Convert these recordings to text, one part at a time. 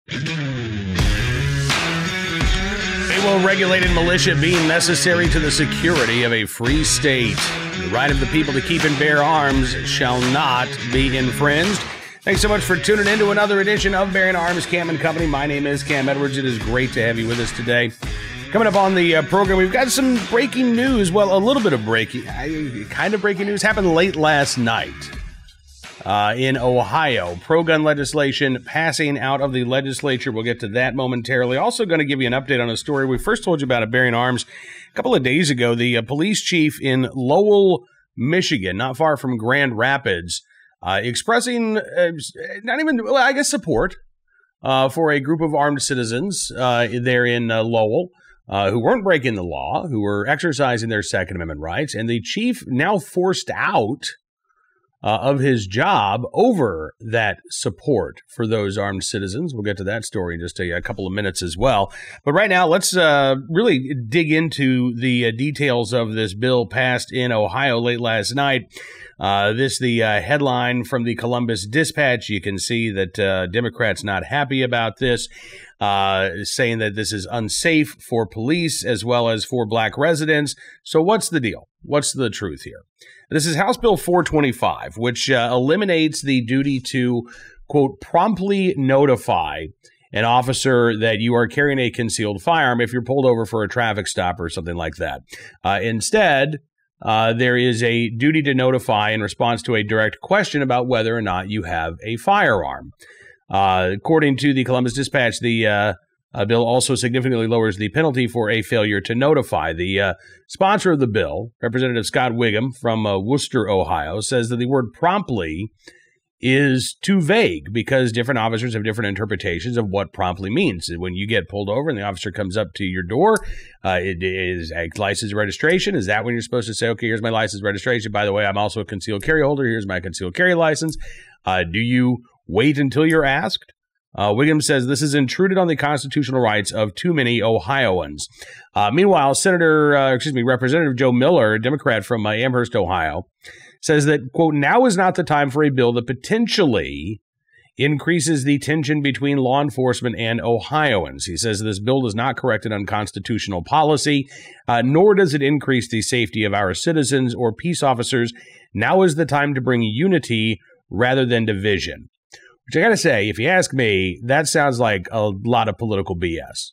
A well-regulated militia being necessary to the security of a free state. The right of the people to keep and bear arms shall not be infringed. Thanks so much for tuning in to another edition of Bearing Arms Cam & Company. My name is Cam Edwards. It is great to have you with us today. Coming up on the program, we've got some breaking news. Well, a little bit of breaking news happened late last night in Ohio. Pro-gun legislation passing out of the legislature. We'll get to that momentarily. Also going to give you an update on a story we first told you about at Bearing Arms a couple of days ago. The police chief in Lowell, Michigan, not far from Grand Rapids, expressing support for a group of armed citizens there in Lowell who weren't breaking the law, who were exercising their Second Amendment rights, and the chief now forced out of his job over that support for those armed citizens. We'll get to that story in just a couple of minutes as well. But right now, let's really dig into the details of this bill passed in Ohio late last night. The headline from the Columbus Dispatch. You can see that Democrats not happy about this, saying that this is unsafe for police as well as for black residents. So what's the deal? What's the truth here? This is House Bill 425, which eliminates the duty to, quote, promptly notify an officer that you are carrying a concealed firearm if you're pulled over for a traffic stop or something like that. Instead, there is a duty to notify in response to a direct question about whether or not you have a firearm. According to the Columbus Dispatch, the bill also significantly lowers the penalty for a failure to notify. The sponsor of the bill, Representative Scott Wiggum from Wooster, Ohio, says that the word promptly is too vague because different officers have different interpretations of what promptly means. When you get pulled over and the officer comes up to your door, it is a license registration. Is that when you're supposed to say, okay, here's my license registration. By the way, I'm also a concealed carry holder. Here's my concealed carry license. Do you wait until you're asked? Wiggum says this has intruded on the constitutional rights of too many Ohioans. Meanwhile, Representative Joe Miller, a Democrat from Amherst, Ohio, says that, quote, now is not the time for a bill that potentially increases the tension between law enforcement and Ohioans. He says this bill does not correct an unconstitutional policy, nor does it increase the safety of our citizens or peace officers. Now is the time to bring unity rather than division. Which I got to say, if you ask me, that sounds like a lot of political BS.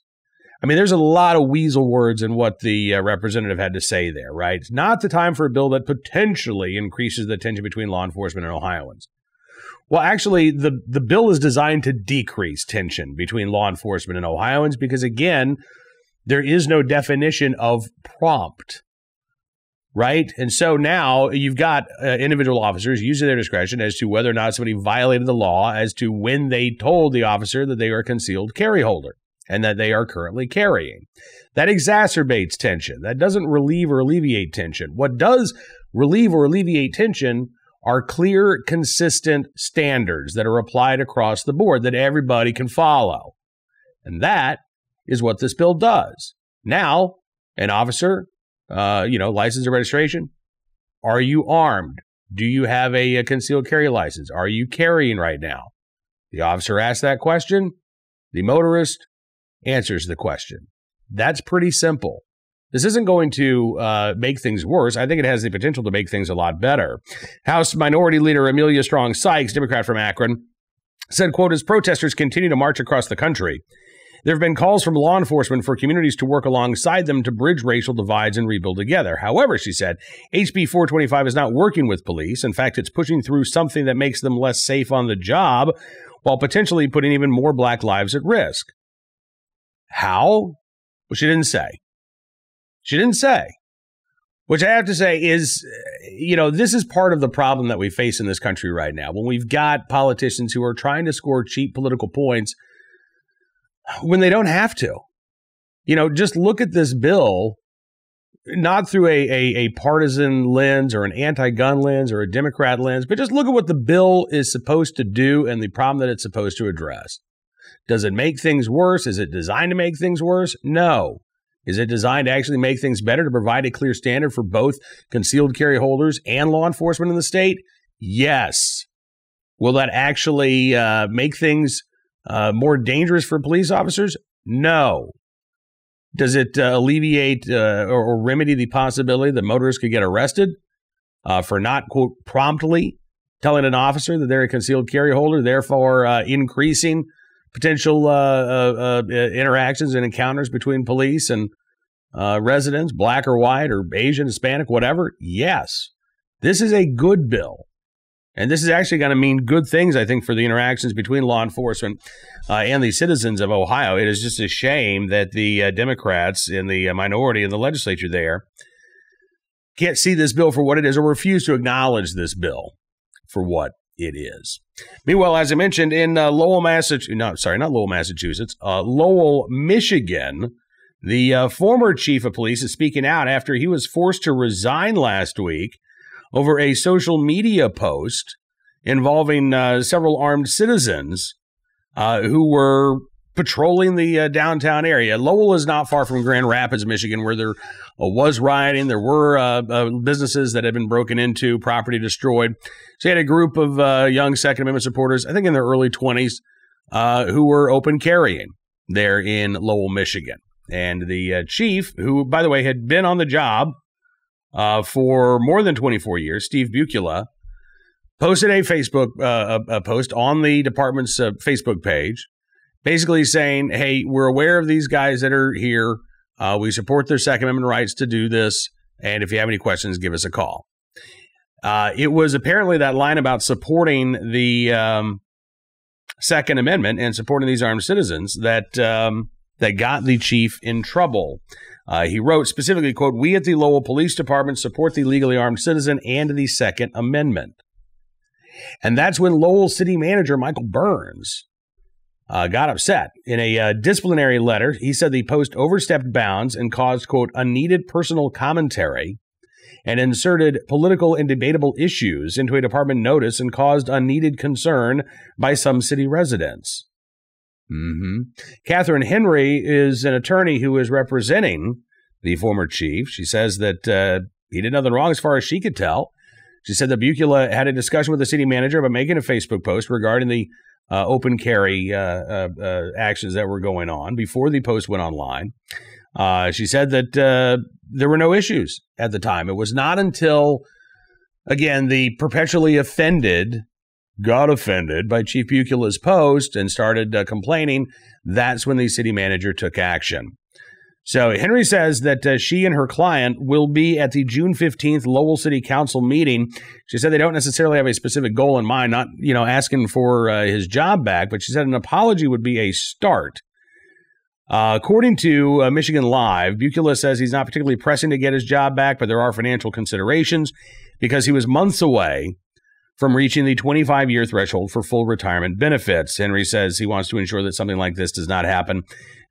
I mean, there's a lot of weasel words in what the representative had to say there, right? It's not the time for a bill that potentially increases the tension between law enforcement and Ohioans. Well, actually, the bill is designed to decrease tension between law enforcement and Ohioans because, again, there is no definition of prompt. Right? And so now you've got individual officers using their discretion as to whether or not somebody violated the law as to when they told the officer that they are a concealed carry holder and that they are currently carrying. That exacerbates tension. That doesn't relieve or alleviate tension. What does relieve or alleviate tension are clear, consistent standards that are applied across the board that everybody can follow. And that is what this bill does. Now, an officer, license or registration. Are you armed? Do you have a concealed carry license? Are you carrying right now? The officer asks that question. The motorist answers the question. That's pretty simple. This isn't going to make things worse. I think it has the potential to make things a lot better. House Minority Leader Amelia Strong Sykes, Democrat from Akron, said, quote, as protesters continue to march across the country, there have been calls from law enforcement for communities to work alongside them to bridge racial divides and rebuild together. However, she said, HB 425 is not working with police. In fact, it's pushing through something that makes them less safe on the job while potentially putting even more black lives at risk. How? Well, she didn't say. She didn't say. Which I have to say is, this is part of the problem that we face in this country right now. When we've got politicians who are trying to score cheap political points when they don't have to. Just look at this bill, not through a partisan lens or an anti-gun lens or a Democrat lens, but just look at what the bill is supposed to do and the problem that it's supposed to address. Does it make things worse? Is it designed to make things worse? No. Is it designed to actually make things better, to provide a clear standard for both concealed carry holders and law enforcement in the state? Yes. Will that actually make things more dangerous for police officers? No. Does it alleviate or remedy the possibility that motorists could get arrested for not, quote, promptly telling an officer that they're a concealed carry holder, therefore increasing potential interactions and encounters between police and residents, black or white or Asian, Hispanic, whatever? Yes. This is a good bill. And this is actually going to mean good things, I think, for the interactions between law enforcement and the citizens of Ohio. It is just a shame that the Democrats in the minority in the legislature there can't see this bill for what it is or refuse to acknowledge this bill for what it is. Meanwhile, as I mentioned, in Lowell, Massachusetts, Lowell, Michigan, the former chief of police is speaking out after he was forced to resign last week over a social media post involving several armed citizens who were patrolling the downtown area. Lowell is not far from Grand Rapids, Michigan, where there was rioting. There were businesses that had been broken into, property destroyed. So you had a group of young Second Amendment supporters, I think in their early 20s, who were open carrying there in Lowell, Michigan. And the chief, who, by the way, had been on the job for more than 24 years, Steve Bukula, posted a Facebook a post on the department's Facebook page, basically saying, hey, we're aware of these guys that are here. We support their Second Amendment rights to do this. And if you have any questions, give us a call. It was apparently that line about supporting the Second Amendment and supporting these armed citizens that got the chief in trouble. He wrote specifically, quote, "We at the Lowell Police Department support the legally armed citizen and the Second Amendment." And that's when Lowell City Manager Michael Burns got upset. In a disciplinary letter, he said the post overstepped bounds and caused, quote, "unneeded personal commentary and inserted political and debatable issues into a department notice and caused unneeded concern by some city residents." Catherine Henry is an attorney who is representing the former chief. She says that he did nothing wrong as far as she could tell. She said that Bukula had a discussion with the city manager about making a Facebook post regarding the open carry actions that were going on before the post went online. She said that there were no issues at the time. It was not until, again, the perpetually offended got offended by Chief Bukula's post and started complaining. That's when the city manager took action. So Henry says that she and her client will be at the June 15th Lowell City Council meeting. She said they don't necessarily have a specific goal in mind, not, asking for his job back, but she said an apology would be a start. According to Michigan Live, Bukula says he's not particularly pressing to get his job back, but there are financial considerations because he was months away from reaching the 25-year threshold for full retirement benefits. Henry says he wants to ensure that something like this does not happen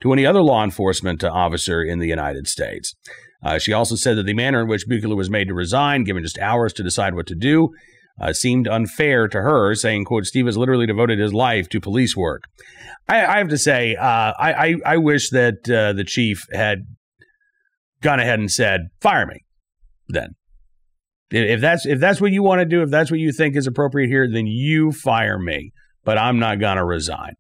to any other law enforcement officer in the United States. She also said that the manner in which Bukula was made to resign, given just hours to decide what to do, seemed unfair to her, saying, quote, "Steve has literally devoted his life to police work." I have to say, I wish that the chief had gone ahead and said, "Fire me," then. If that's what you want to do, if that's what you think is appropriate here, then you fire me. But I'm not going to resign.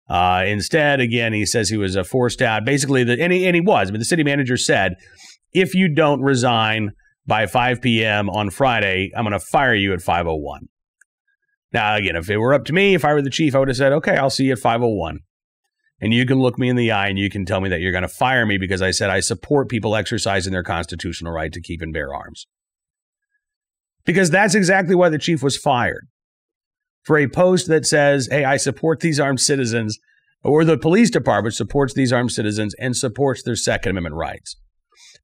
Instead, again, he says he was forced out. Basically, and he was. I mean, the city manager said, if you don't resign by 5 p.m. on Friday, I'm going to fire you at 5:01. Now, again, if it were up to me, if I were the chief, I would have said, okay, I'll see you at 5:01. And you can look me in the eye and you can tell me that you're going to fire me because I said I support people exercising their constitutional right to keep and bear arms. Because that's exactly why the chief was fired. For a post that says, hey, I support these armed citizens, or the police department supports these armed citizens and supports their Second Amendment rights.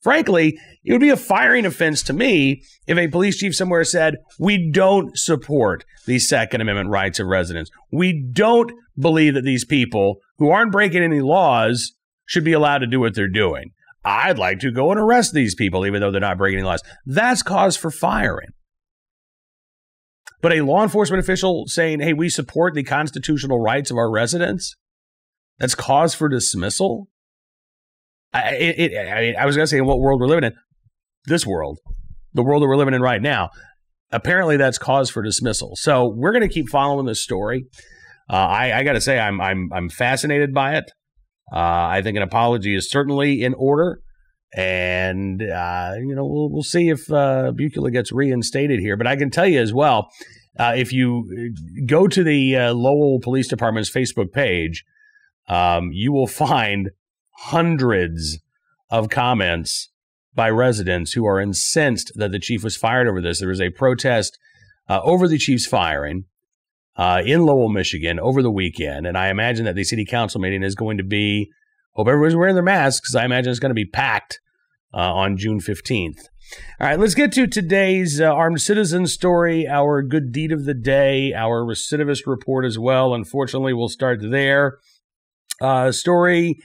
Frankly, it would be a firing offense to me if a police chief somewhere said, we don't support the Second Amendment rights of residents. We don't believe that these people who aren't breaking any laws should be allowed to do what they're doing. I'd like to go and arrest these people, even though they're not breaking any laws. That's cause for firing. But a law enforcement official saying, hey, we support the constitutional rights of our residents, that's cause for dismissal? I was going to say in what world we're living in. This world, the world that we're living in right now, apparently that's cause for dismissal. So we're going to keep following this story. I got to say, I'm fascinated by it. I think an apology is certainly in order, and we'll see if Bukula gets reinstated here. But I can tell you as well, if you go to the Lowell Police Department's Facebook page, you will find hundreds of comments by residents who are incensed that the chief was fired over this. There was a protest over the chief's firing in Lowell, Michigan over the weekend. And I imagine that the city council meeting is going to be, hope everyone's wearing their masks, because I imagine it's going to be packed on June 15th. All right, let's get to today's armed citizen story, our good deed of the day, our recidivist report as well. Unfortunately, we'll start there. Story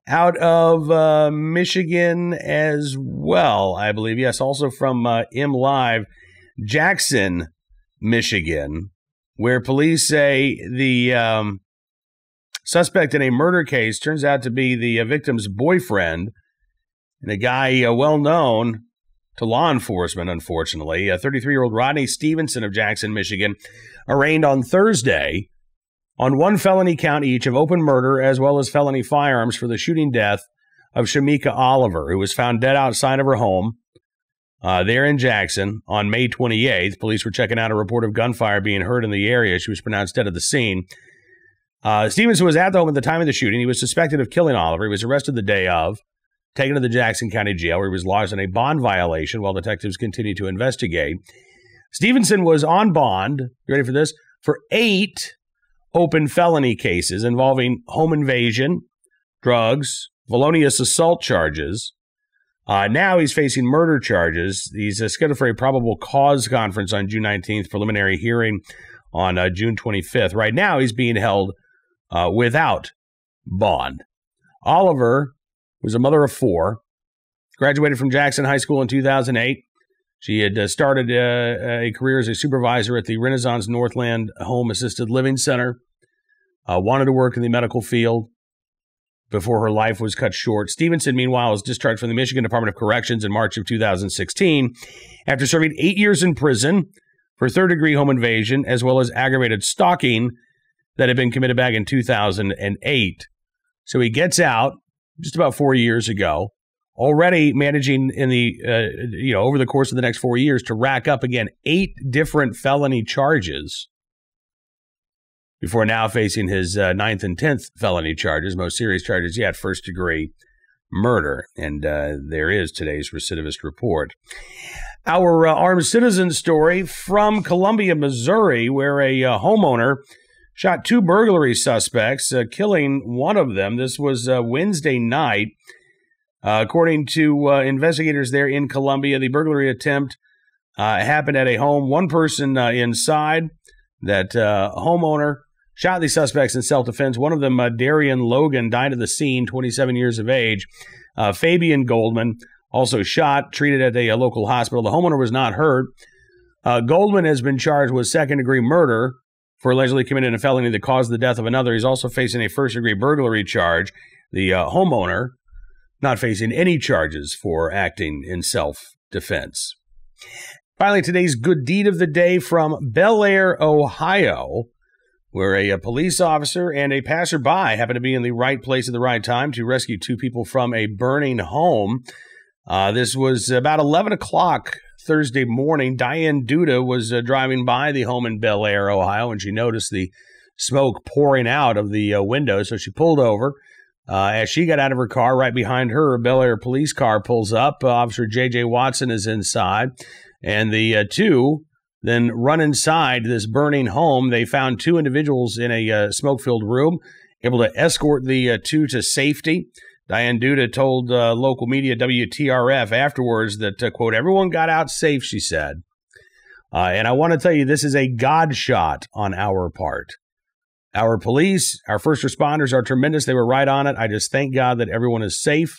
out of Michigan as well, I believe. Yes, also from MLive, Jackson, Michigan, where police say the suspect in a murder case turns out to be the victim's boyfriend, and a guy well known to law enforcement, unfortunately. 33-year-old Rodney Stevenson of Jackson, Michigan, arraigned on Thursday on one felony count each of open murder as well as felony firearms for the shooting death of Shamika Oliver, who was found dead outside of her home there in Jackson on May 28th. Police were checking out a report of gunfire being heard in the area. She was pronounced dead at the scene. Stevenson was at the home at the time of the shooting. He was suspected of killing Oliver. He was arrested the day of, taken to the Jackson County Jail, where he was lodged on a bond violation while detectives continued to investigate. Stevenson was on bond, you ready for this, for 8 open felony cases involving home invasion, drugs, felonious assault charges. Now he's facing murder charges. He's scheduled for a probable cause conference on June 19th, preliminary hearing on June 25th. Right now he's being held without bond. Oliver was a mother of 4, graduated from Jackson High School in 2008. She had started a career as a supervisor at the Renaissance Northland Home Assisted Living Center, wanted to work in the medical field before her life was cut short. Stevenson, meanwhile, was discharged from the Michigan Department of Corrections in March of 2016 after serving 8 years in prison for third-degree home invasion as well as aggravated stalking that had been committed back in 2008. So he gets out just about 4 years ago, already managing in the over the course of the next 4 years to rack up again 8 different felony charges before now facing his 9th and 10th felony charges, most serious charges yet, first-degree murder. And there is today's recidivist report. Our armed citizen story from Columbia, Missouri, where a homeowner shot 2 burglary suspects, killing one of them. This was Wednesday night. According to investigators there in Columbia, the burglary attempt happened at a home. One person inside, that homeowner, shot the suspects in self-defense. One of them, Darian Logan, died at the scene, 27 years of age. Fabian Goldman also shot, treated at a local hospital. The homeowner was not hurt. Goldman has been charged with second-degree murder for allegedly committing a felony that caused the death of another. He's also facing a first-degree burglary charge. The homeowner not facing any charges for acting in self-defense. Finally, today's good deed of the day from Bel Air, Ohio, where a police officer and a passerby happened to be in the right place at the right time to rescue 2 people from a burning home. This was about 11 o'clock Thursday morning. Diane Duda was driving by the home in Bel Air, Ohio, and she noticed the smoke pouring out of the window, so she pulled over. As she got out of her car, right behind her, a Bel Air police car pulls up. Officer J.J. Watson is inside, and the 2 then run inside this burning home. They found 2 individuals in a smoke-filled room, able to escort the 2 to safety. Diane Duda told local media WTRF afterwards that, quote, "Everyone got out safe," she said. And I want to tell you, this is a God shot on our part. Our police, our first responders are tremendous. They were right on it. I just thank God that everyone is safe.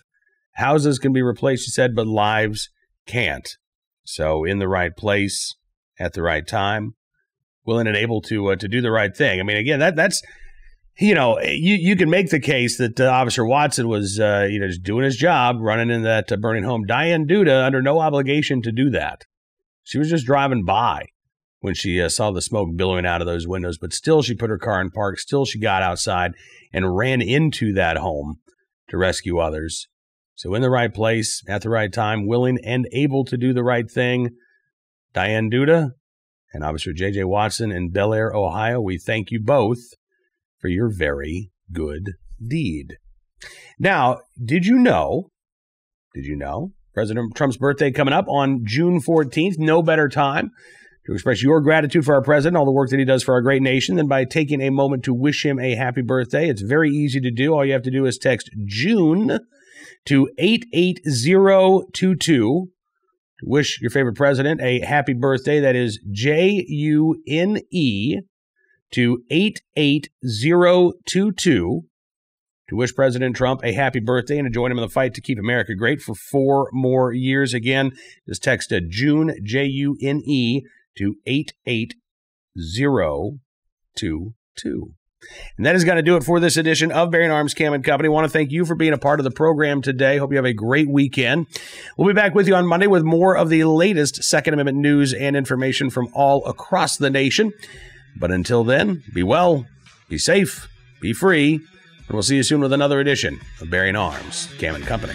Houses can be replaced, she said, but lives can't. So in the right place, at the right time, willing and able to do the right thing. I mean, again, that's you can make the case that Officer Watson was just doing his job, running in that burning home. Diane Duda under no obligation to do that. She was just driving by. when she saw the smoke billowing out of those windows. But still, she put her car in park. Still, she got outside and ran into that home to rescue others. So in the right place, at the right time, willing and able to do the right thing, Diane Duda and Officer J.J. Watson in Bel Air, Ohio, we thank you both for your very good deed. Now, did you know President Trump's birthday coming up on June 14th? No better time to express your gratitude for our president, all the work that he does for our great nation, than by taking a moment to wish him a happy birthday. It's very easy to do. All you have to do is text June to 88022 to wish your favorite president a happy birthday. That is JUNE to 88022 to wish President Trump a happy birthday and to join him in the fight to keep America great for 4 more years. Again, just text June, JUNE, to 88022. And that is going to do it for this edition of Bearing Arms Cam & Company. I want to thank you for being a part of the program today. Hope you have a great weekend. We'll be back with you on Monday with more of the latest Second Amendment news and information from all across the nation. But until then, be well, be safe, be free, and we'll see you soon with another edition of Bearing Arms Cam & Company.